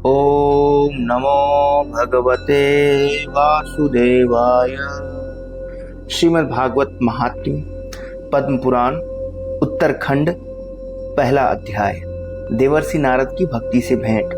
ओम नमो भगवते वासुदेवाय। श्रीमद् भागवत महात्म्य पद्म पुराण उत्तरखंड, पहला अध्याय। देवर्षि नारद की भक्ति से भेंट।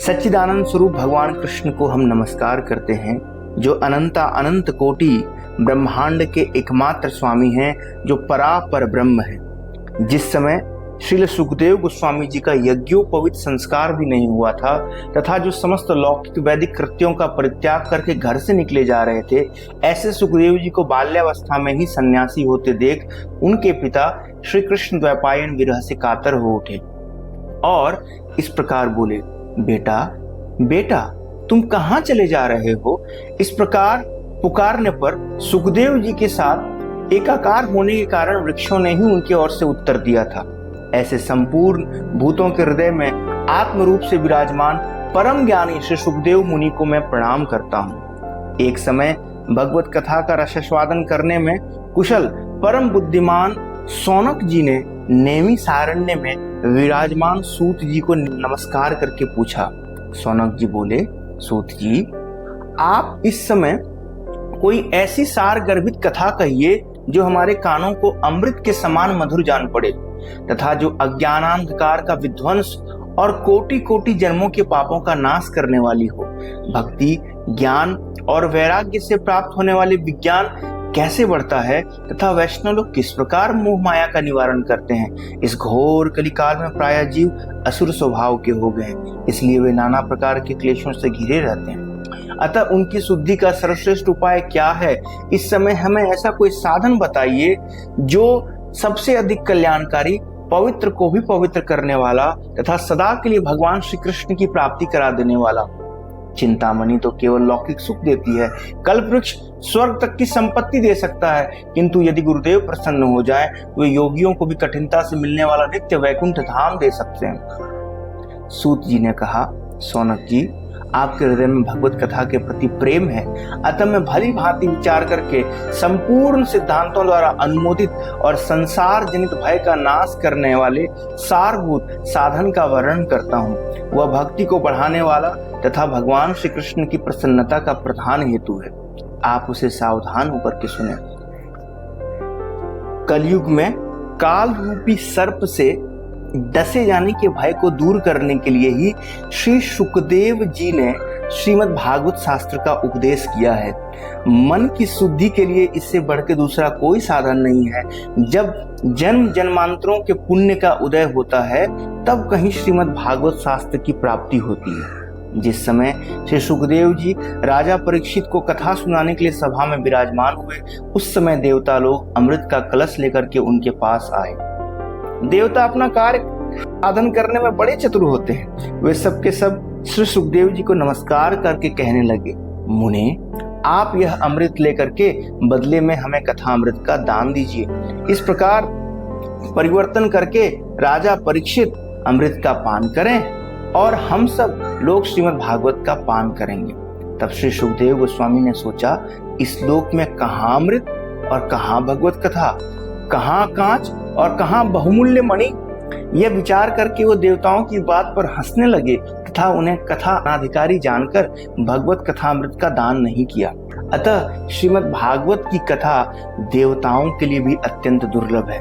सच्चिदानंद स्वरूप भगवान कृष्ण को हम नमस्कार करते हैं, जो अनंत कोटि ब्रह्मांड के एकमात्र स्वामी हैं, जो परापर ब्रह्म है। जिस समय श्रील सुखदेव गोस्वामी जी का यज्ञोपवीत संस्कार भी नहीं हुआ था तथा जो समस्त लौकिक वैदिक कृत्यों का परित्याग करके घर से निकले जा रहे थे, ऐसे सुखदेव जी को बाल्यावस्था में ही सन्यासी होते देख उनके पिता श्री कृष्ण द्वैपायन विरह से कातर हो उठे और इस प्रकार बोले, बेटा बेटा तुम कहाँ चले जा रहे हो? इस प्रकार पुकारने पर सुखदेव जी के साथ एकाकार होने के कारण वृक्षों ने ही उनकी ओर से उत्तर दिया था। ऐसे संपूर्ण भूतों के हृदय में आत्म रूप से विराजमान परम ज्ञानी श्री सुखदेव मुनि को मैं प्रणाम करता हूँ। एक समय भगवत कथा का रसास्वादन करने में कुशल परम बुद्धिमान सौनक जी ने नेमी सारण्य में विराजमान सूत जी को नमस्कार करके पूछा। सौनक जी बोले, सूत जी, आप इस समय कोई ऐसी सार गर्भित कथा कहिए जो हमारे कानों को अमृत के समान मधुर जान पड़े तथा जो अज्ञानांधकार का विध्वंस और कोटि कोटि जन्मों के पापों का नाश करने वाली हो। भक्ति, ज्ञान और वैराग्य से प्राप्त होने वाले विज्ञान कैसे बढ़ता है तथा वैष्णव लोग किस प्रकार मोह माया का निवारण करते हैं। इस घोर कलिकाल में प्राय जीव असुर स्वभाव के हो गए हैं, इसलिए वे नाना प्रकार के क्लेशों से घिरे रहते हैं। अतः उनकी शुद्धि का सर्वश्रेष्ठ उपाय क्या है? इस समय हमें ऐसा कोई साधन बताइए जो सबसे अधिक कल्याणकारी, पवित्र को भी पवित्र करने वाला तथा सदा के लिए भगवान श्री कृष्ण की प्राप्ति करा देने वाला। चिंतामणि तो केवल लौकिक सुख देती है, कल्पवृक्ष स्वर्ग तक की संपत्ति दे सकता है, किंतु यदि गुरुदेव प्रसन्न हो जाए तो वे योगियों को भी कठिनता से मिलने वाला नित्य वैकुंठ धाम दे सकते हैं। सूत जी ने कहा, सौनक जी, आपके हृदय में भगवत कथा के प्रति प्रेम है, अतः मैं भली भांति विचार करके संपूर्ण सिद्धांतों द्वारा अनुमोदित और संसार जनित भय का नाश करने वाले सारभूत साधन का वर्णन करता हूँ। वह भक्ति को बढ़ाने वाला तथा भगवान श्री कृष्ण की प्रसन्नता का प्रधान हेतु है। आप उसे सावधान होकर के सुने। कलयुग में काल रूपी सर्प से डसे जाने के भय को दूर करने के लिए ही श्री सुखदेव जी ने श्रीमद् भागवत शास्त्र का उपदेश किया है। मन की शुद्धि के लिए इससे बढ़ के दूसरा कोई साधन नहीं है। जब जन्म जन्मांतरों के पुण्य का उदय होता है तब कहीं श्रीमद् भागवत शास्त्र की प्राप्ति होती है। जिस समय श्री सुखदेव जी राजा परीक्षित को कथा सुनाने के लिए सभा में विराजमान हुए, उस समय देवता लोग अमृत का कलश लेकर के उनके पास आए। देवता अपना कार्य साधन करने में बड़े चतुर होते हैं। वे सब के सब श्री सुखदेव जी को नमस्कार करके कहने लगे, मुने, आप यह अमृत लेकर के बदले में हमें कथा अमृत का दान दीजिए। इस प्रकार परिवर्तन करके राजा परीक्षित अमृत का पान करें और हम सब लोग श्रीमद् भागवत का पान करेंगे। तब श्री सुखदेव गोस्वामी ने सोचा, इस लोक में कहाँ अमृत और कहाँ भगवत कथा, कहाँ कांच और कहाँ बहुमूल्य मणि। यह विचार करके वो देवताओं की बात पर हंसने लगे तथा उन्हें कथा अनाधिकारी जानकर भगवत कथा अमृत का दान नहीं किया। अतः श्रीमद् भागवत की कथा देवताओं के लिए भी अत्यंत दुर्लभ है।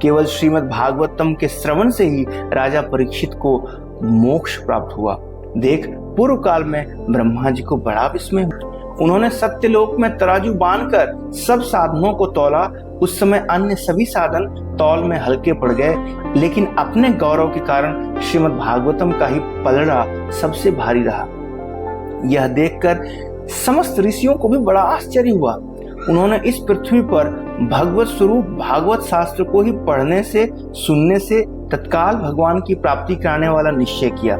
केवल श्रीमद् भागवतम के श्रवण से ही राजा परीक्षित को मोक्ष प्राप्त हुआ। देख, पूर्व काल में ब्रह्मा जी को बड़ा विस्मय हुआ। उन्होंने सत्यलोक में तराजू बांधकर सब साधनों को तौला। उस समय अन्य सभी साधन तौल में हल्के पड़ गए, लेकिन अपने गौरव के कारण श्रीमद् भागवतम का ही पलड़ा सबसे भारी रहा। यह देखकर समस्त ऋषियों को भी बड़ा आश्चर्य हुआ। उन्होंने इस पृथ्वी पर भगवत स्वरूप भागवत शास्त्र को ही पढ़ने से, सुनने से तत्काल भगवान की प्राप्ति कराने वाला निश्चय किया।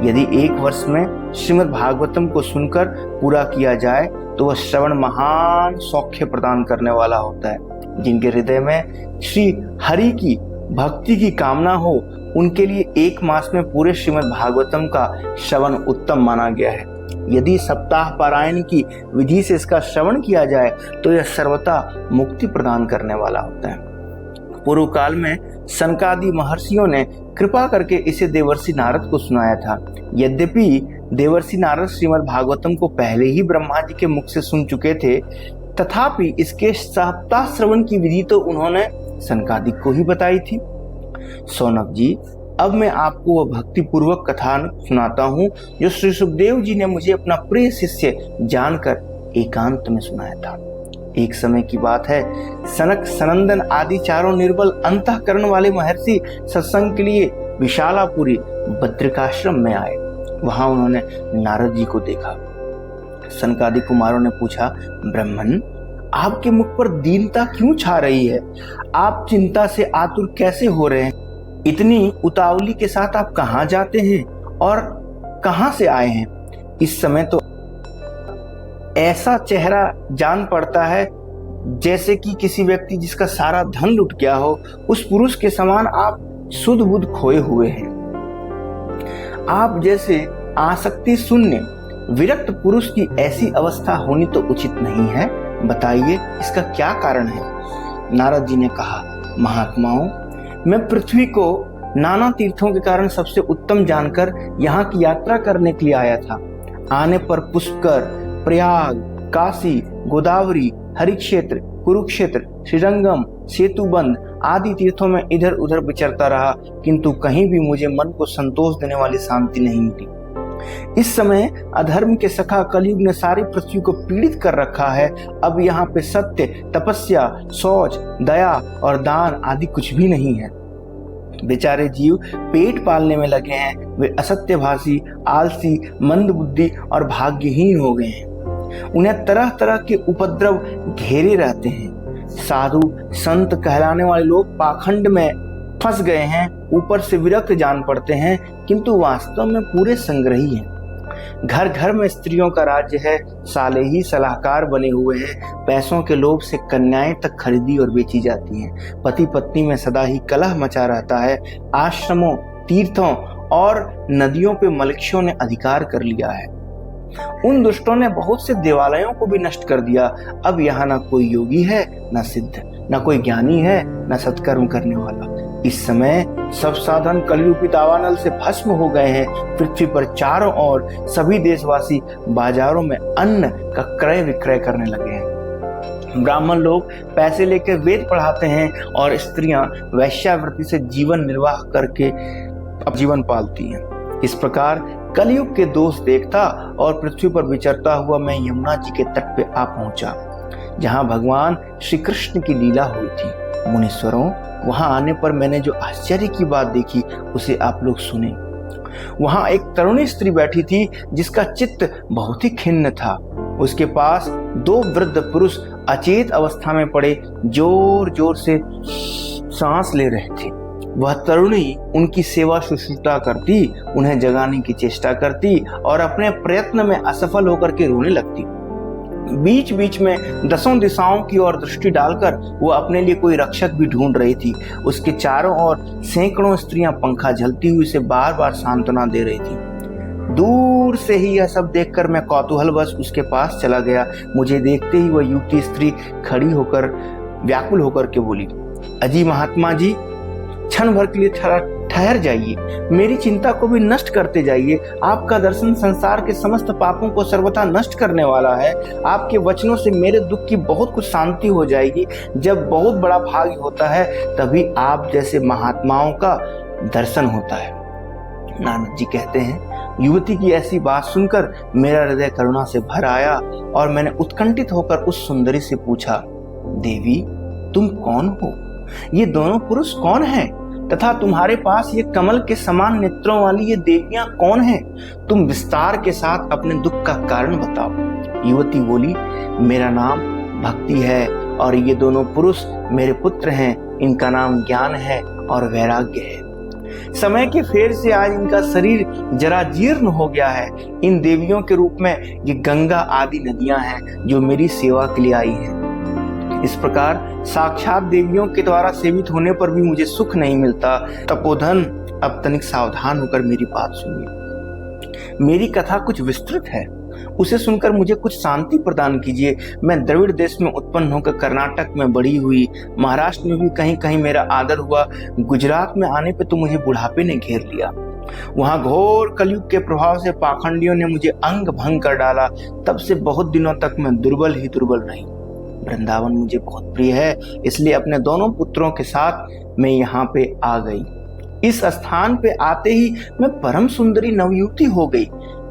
यदि एक वर्ष में श्रीमद् भागवतम को सुनकर पूरा किया जाए तो वह श्रवण महान सौख्य प्रदान करने वाला होता है। जिनके हृदय में श्री हरि की भक्ति की कामना हो, उनके लिए एक मास में पूरे श्रीमद् भागवतम का श्रवण उत्तम माना गया है। यदि सप्ताह पारायण की विधि से इसका श्रवण किया जाए तो यह सर्वथा मुक्ति प्रदान करने वाला होता है। पूर्व काल में सनकादि महर्षियों ने कृपा करके इसे देवर्षि नारद को सुनाया था। यद्यपि देवर्षि नारद श्रीमद् भागवतम को पहले ही ब्रह्मा जी के मुख से सुन चुके थे, तथापि इसके सप्ताह श्रवण की विधि तो उन्होंने सनकादिक को ही बताई थी। सौनक जी, अब मैं आपको वह भक्ति पूर्वक कथा सुनाता हूँ जो श्री सुखदेव जी ने मुझे अपना प्रिय शिष्य जानकर एकांत में सुनाया था। एक समय की बात है, सनक सनंदन आदि चारों निर्बल अंतःकरण वाले महर्षि सत्संग के लिए विशालापुरी बद्रिकाश्रम में आए। वहां उन्होंने नारद जी को देखा। सनकादि कुमारों ने पूछा, ब्राह्मण, आपके मुख पर दीनता क्यों छा रही है? आप चिंता से आतुर कैसे हो रहे हैं? इतनी उतावली के साथ आप कहाँ जाते हैं और कहाँ से आए हैं? इस समय तो ऐसा चेहरा जान पड़ता है जैसे कि किसी व्यक्ति जिसका सारा धन लुट गया हो, उस पुरुष के समान आप सुध बुध खोए हुए हैं। आप जैसे आसक्ति शून्य विरक्त पुरुष की ऐसी अवस्था होनी तो उचित नहीं है। बताइए इसका क्या कारण है? नारद जी ने कहा, महात्माओं, मैं पृथ्वी को नाना तीर्थों के कारण सबसे उत्तम जानकर यहाँ की यात्रा करने के लिए आया था। आने पर पुष्कर, प्रयाग, काशी, गोदावरी, हरिक्षेत्र, कुरुक्षेत्र, श्रीरंगम, सेतुबंध आदि तीर्थों में इधर उधर विचरता रहा, किंतु कहीं भी मुझे मन को संतोष देने वाली शांति नहीं मिली। इस समय अधर्म के सखा कलयुग ने सारी पृथ्वी को पीड़ित कर रखा है। अब यहाँ पे सत्य, तपस्या, शौच, दया और दान आदि कुछ भी नहीं है। बेचारे जीव पेट पालने में लगे हैं। वे असत्यभाषी, आलसी, मंद बुद्धि और भाग्यहीन हो गए हैं। उन्हें तरह तरह के उपद्रव घेरे रहते हैं। साधु संत कहलाने वाले लोग पाखंड में फंस गए हैं। ऊपर से विरक्त जान पड़ते हैं, किंतु वास्तव में पूरे संग्रही हैं। घर घर में स्त्रियों का राज्य है। साले ही सलाहकार बने हुए हैं। पैसों के लोभ से कन्याएं तक खरीदी और बेची जाती हैं। पति पत्नी में सदा ही कलह मचा रहता है। आश्रमों, तीर्थों और नदियों पे मलक्षों ने अधिकार कर लिया है। उन दुष्टों ने बहुत से देवालयों को भी नष्ट कर दिया। अब यहाँ न कोई योगी है, न सिद्ध, न कोई ज्ञानी है, न सत्कर्म करने वाला। इस समय सब साधन कलयुगी दावानल से भस्म हो गए हैं। पृथ्वी पर चारों ओर सभी देशवासी बाजारों में अन्न का क्रय विक्रय करने लगे हैं। ब्राह्मण लोग पैसे लेकर वेद पढ़ाते हैं और स्त्रियां वैश्यावृत्ति से जीवन निर्वाह करके जीवन पालती हैं। इस प्रकार कलयुग के दोष देखता और पृथ्वी पर विचरता हुआ मैं यमुना जी के तट पे आ पहुंचा, जहां भगवान श्री कृष्ण की लीला हुई थी। मुनीश्वरों, वहां आने पर मैंने जो आश्चर्य की बात देखी उसे आप लोग सुने। वहां एक तरुणी स्त्री बैठी थी जिसका चित्त बहुत ही खिन्न था। उसके पास दो वृद्ध पुरुष अचेत अवस्था में पड़े जोर जोर से सांस ले रहे थे। वह तरुणी उनकी सेवा शुश्रूषा करती, उन्हें जगाने की चेष्टा करती और अपने प्रयत्न में असफल होकर के रोने लगती। बीच बीच में दसों दिशाओं की ओर दृष्टि डालकर वो अपने लिए कोई रक्षक भी ढूंढ रही थी। उसके चारों ओर सैकड़ों स्त्रियां पंखा झलती हुई उसे बार बार सांत्वना दे रही थी। दूर से ही यह सब देखकर मैं कौतूहलवश उसके पास चला गया। मुझे देखते ही वह युवती स्त्री खड़ी होकर व्याकुल होकर के बोली, अजी महात्मा जी, क्षण भर के लिए ठहर जाइए, मेरी चिंता को भी नष्ट करते जाइए। आपका दर्शन संसार के समस्त पापों को सर्वथा नष्ट करने वाला है। आपके वचनों से मेरे दुख की बहुत कुछ शांति हो जाएगी। जब बहुत बड़ा भाग्य होता है तभी आप जैसे महात्माओं का दर्शन होता है। नानक जी कहते हैं, युवती की ऐसी बात सुनकर मेरा हृदय करुणा से भर आया और मैंने उत्कंठित होकर उस सुंदरी से पूछा, देवी, तुम कौन हो? ये दोनों पुरुष कौन हैं? तथा तुम्हारे पास ये कमल के समान नेत्रों वाली ये देवियां कौन हैं? तुम विस्तार के साथ अपने दुख का कारण बताओ। युवती बोली, मेरा नाम भक्ति है और ये दोनों पुरुष मेरे पुत्र हैं। इनका नाम ज्ञान है और वैराग्य है। समय के फेर से आज इनका शरीर जरा जीर्ण हो गया है। इन देवियों के रूप में ये गंगा आदि नदियां हैं जो मेरी सेवा के लिए आई हैं। इस प्रकार साक्षात देवियों के द्वारा सेवित होने पर भी मुझे सुख नहीं मिलता। तपोधन, अब तनिक सावधान होकर मेरी बात सुनिए। मेरी कथा कुछ विस्तृत है उसे सुनकर मुझे कुछ शांति प्रदान कीजिए। मैं द्रविड़ देश में उत्पन्न होकर कर्नाटक में बड़ी हुई, महाराष्ट्र में भी कहीं कहीं मेरा आदर हुआ, गुजरात में आने पे तो मुझे बुढ़ापे ने घेर लिया। वहां घोर कलयुग के प्रभाव से पाखंडियों ने मुझे अंग भंग कर डाला। तब से बहुत दिनों तक मैं दुर्बल ही दुर्बल रही। वृंदावन मुझे बहुत प्रिय है, इसलिए अपने दोनों पुत्रों के साथ मैं यहाँ पे आ गई। इस स्थान पे आते ही मैं परम सुंदरी नवयुवती हो गई।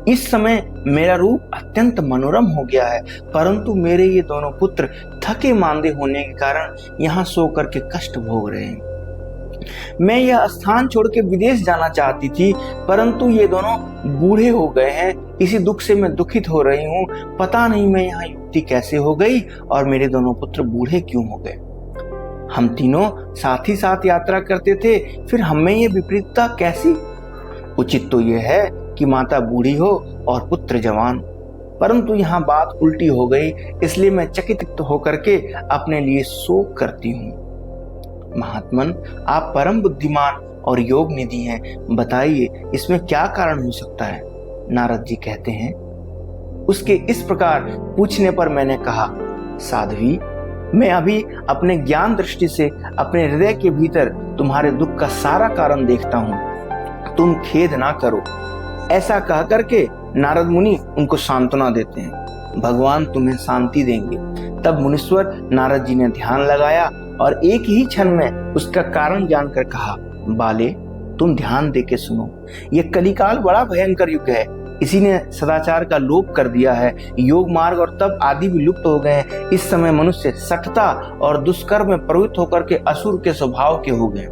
इस समय मेरा रूप अत्यंत मनोरम हो गया है, परंतु मेरे ये दोनों पुत्र थके मांदे होने के कारण यहाँ सो करके कष्ट भोग रहे हैं। मैं यह स्थान छोड़ के विदेश जाना चाहती थी, परंतु ये दोनों बूढ़े हो गए हैं। इसी दुख से मैं दुखित हो रही हूँ। पता नहीं मैं यहाँ युक्ति कैसे हो गई और मेरे दोनों पुत्र बूढ़े क्यों हो गए। हम तीनों साथ ही साथ यात्रा करते थे, फिर हमें ये विपरीतता कैसी। उचित तो यह है कि माता बूढ़ी हो और पुत्र जवान, परंतु यहाँ बात उल्टी हो गई, इसलिए मैं चकित होकर के अपने लिए शोक करती हूँ। महात्मन, आप परम बुद्धिमान और योग निधि हैं, बताइए इसमें क्या कारण हो सकता है। नारद जी कहते हैं, उसके इस प्रकार पूछने पर मैंने कहा, साध्वी, मैं अभी अपने ज्ञान दृष्टि से अपने हृदय के भीतर तुम्हारे दुख का सारा कारण देखता हूँ, तुम खेद ना करो। ऐसा कह करके नारद मुनि उनको सांत्वना देते हैं। भगवान तुम्हें शांति देंगे। तब मुनीश्वर नारद जी ने ध्यान लगाया और एक ही क्षण में उसका कारण जानकर कहा, बाले, तुम ध्यान दे के सुनो। यह कलिकाल बड़ा भयंकर युग है। इसी ने सदाचार का लोप कर दिया है। योग मार्ग और तप आदि भी लुप्त हो गए हैं। इस समय मनुष्य सठता और दुष्कर्म में प्रवृत्त होकर के असुर के स्वभाव के हो गए।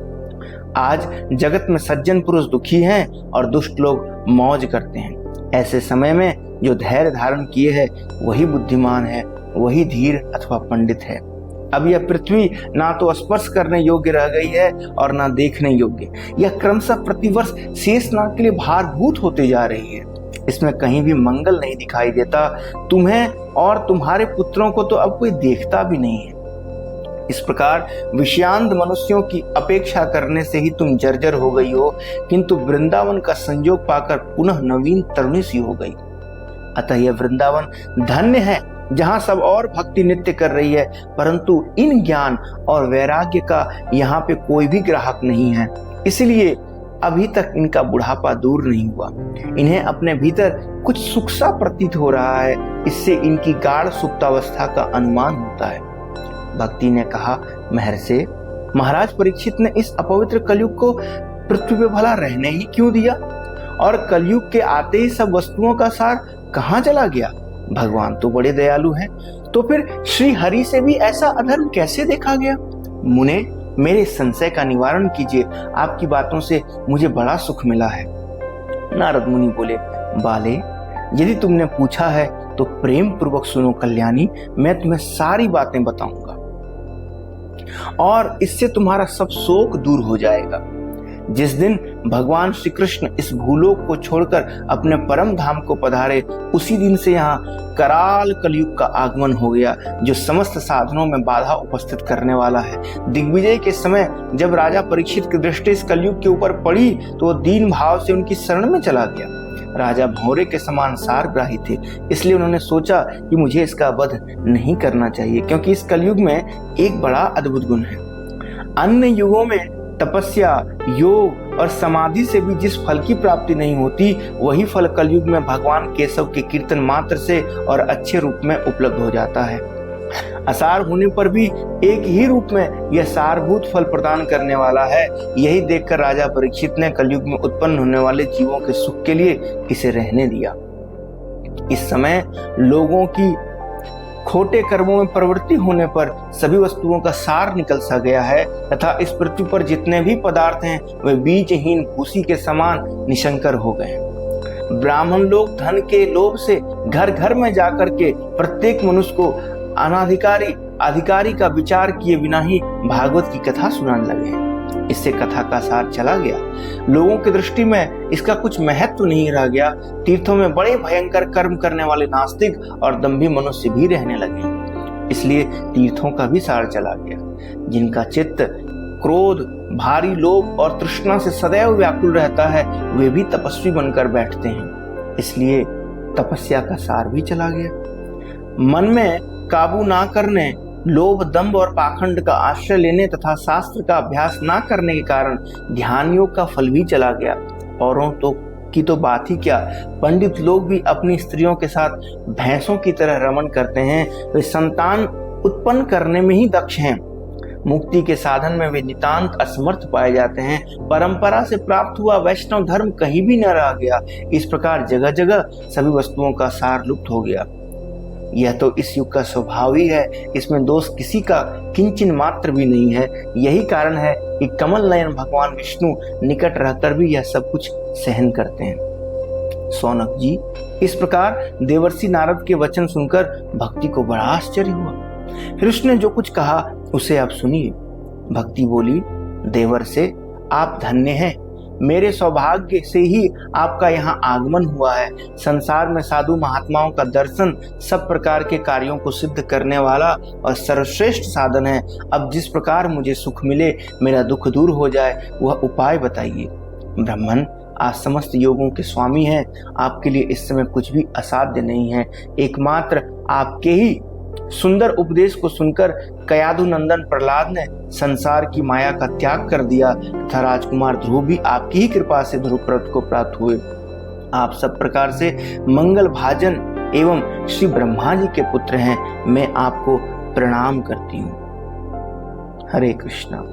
आज जगत में सज्जन पुरुष दुखी हैं और दुष्ट लोग मौज करते हैं। ऐसे समय में जो धैर्य धारण किए है वही बुद्धिमान है, वही धीर अथवा पंडित है। अब यह पृथ्वी ना तो स्पर्श करने योग्य रह गई है और ना देखने योग्य। यह क्रमशः प्रतिवर्ष शेष नाग के लिए भारभूत होते जा रही है। इसमें कहीं भी मंगल नहीं दिखाई देता। तुम्हें और तुम्हारे पुत्रों को तो अब कोई देखता भी नहीं है। इस प्रकार विषयांध मनुष्यों की अपेक्षा करने से ही तुम जर्जर हो गई हो, किंतु वृंदावन का संयोग पाकर पुनः नवीन तरुणी सी हो गई। अतः यह वृंदावन धन्य है, जहाँ सब और भक्ति नित्य कर रही है, परंतु इन ज्ञान और वैराग्य का यहाँ पे कोई भी ग्राहक नहीं है। इसलिए अभी तक इनका बुढ़ापा दूर नहीं हुआ। इन्हें अपने भीतर कुछ सुख सा प्रतीत हो रहा है। इससे इनकी गाढ़ सुप्तावस्था का अनुमान होता है। भक्ति ने कहा, महर्षि, महाराज परीक्षित ने इस अपवित्र कलयुग को पृथ्वी पे भला रहने ही क्यों दिया, और कलयुग के आते ही सब वस्तुओं का सार कहाँ चला गया। भगवान तो बड़े दयालु हैं, तो फिर श्री हरि से भी ऐसा अधर्म कैसे देखा गया। मुने, मेरे संशय का निवारण कीजिए। आपकी बातों से मुझे बड़ा सुख मिला है। नारद मुनि बोले, बाले, यदि तुमने पूछा है तो प्रेम पूर्वक सुनो कल्याणी। मैं तुम्हें सारी बातें बताऊंगा और इससे तुम्हारा सब शोक दूर हो जाएगा। जिस दिन भगवान श्री कृष्ण इस भूलोक को छोड़कर अपने परम धाम को पधारे, उसी दिन से यहाँ कराल कलयुग का आगमन हो गया, जो समस्त साधनों में बाधा उपस्थित करने वाला है। दिग्विजय के समय जब राजा परीक्षित की दृष्टि इस कलयुग के ऊपर पड़ी तो वो दीन भाव से उनकी शरण में चला गया। राजा भौरे के समान सारग्राही थे, इसलिए उन्होंने सोचा कि मुझे इसका वध नहीं करना चाहिए, क्योंकि इस कलयुग में एक बड़ा अद्भुत गुण है। अन्य युगों में तपस्या, योग और समाधि से भी जिस फल की प्राप्ति नहीं होती, वही फल कलयुग में भगवान केशव के कीर्तन मात्र से और अच्छे रूप में उपलब्ध हो जाता है। असार होने पर भी एक ही रूप में यह सारभूत फल प्रदान करने वाला है। यही देखकर राजा परीक्षित ने कलयुग में उत्पन्न होने वाले जीवों के सुख के लिए इसे रहने दिया। इस समय लोगों की खोटे कर्मों में प्रवृत्ति होने पर सभी वस्तुओं का सार निकल सा गया है, तथा इस पृथ्वी पर जितने भी पदार्थ हैं वे बीजहीन भूसी के समान निशंकर हो गए। ब्राह्मण लोग धन के लोभ से घर घर में जाकर के प्रत्येक मनुष्य को अनाधिकारी अधिकारी का विचार किए बिना ही भागवत की कथा सुनाने लगे। इससे कथा का सार चला गया। लोगों की दृष्टि में इसका कुछ महत्व नहीं रह गया। तीर्थों में बड़े भयंकर कर्म करने वाले नास्तिक और दंभी मनुष्य भी रहने लगे, इसलिए तीर्थों का भी सार चला गया। जिनका चित्त क्रोध, भारी लोभ और तृष्णा से सदैव व्याकुल रहता है, वे भी तपस्वी बनकर बैठते हैं। इसलिए तपस्या का सार भी चला गया। मन में काबू ना करने, लोभ, दंभ और पाखंड का आश्रय लेने तथा शास्त्र का अभ्यास ना करने के कारण ध्यान योग का फल भी चला गया। औरों की तो बात ही क्या, पंडित लोग भी अपनी स्त्रियों के साथ भैंसों की तरह रमण करते हैं। वे संतान उत्पन्न करने में ही दक्ष हैं। मुक्ति के साधन में वे नितांत असमर्थ पाए जाते हैं। परंपरा से प्राप्त हुआ वैष्णव धर्म कहीं भी न रह गया। इस प्रकार जगह जगह सभी वस्तुओं का सार लुप्त हो गया। यह तो इस युग का स्वभाव ही है, इसमें दोष किसी का किंचन मात्र भी नहीं है। यही कारण है कि कमल नयन भगवान विष्णु निकट रहकर भी यह सब कुछ सहन करते हैं। सौनक जी, इस प्रकार देवर्षि नारद के वचन सुनकर भक्ति को बड़ा आश्चर्य हुआ। फिर उसने जो कुछ कहा उसे आप सुनिए। भक्ति बोली, देवर से आप धन्य हैं। मेरे सौभाग्य से ही आपका यहाँ आगमन हुआ है। संसार में साधु महात्माओं का दर्शन सब प्रकार के कार्यों को सिद्ध करने वाला और सर्वश्रेष्ठ साधन है। अब जिस प्रकार मुझे सुख मिले, मेरा दुख दूर हो जाए, वह उपाय बताइए। ब्राह्मण, आप समस्त योगों के स्वामी हैं। आपके लिए इस समय कुछ भी असाध्य नहीं है। एकमात्र आपके ही सुंदर उपदेश को सुनकर कयाधु नंदन प्रहलाद ने संसार की माया का त्याग कर दिया तथा राजकुमार ध्रुव भी आपकी ही कृपा से ध्रुवप्रद को प्राप्त हुए। आप सब प्रकार से मंगल भाजन एवं श्री ब्रह्मा जी के पुत्र हैं। मैं आपको प्रणाम करती हूँ। हरे कृष्णा।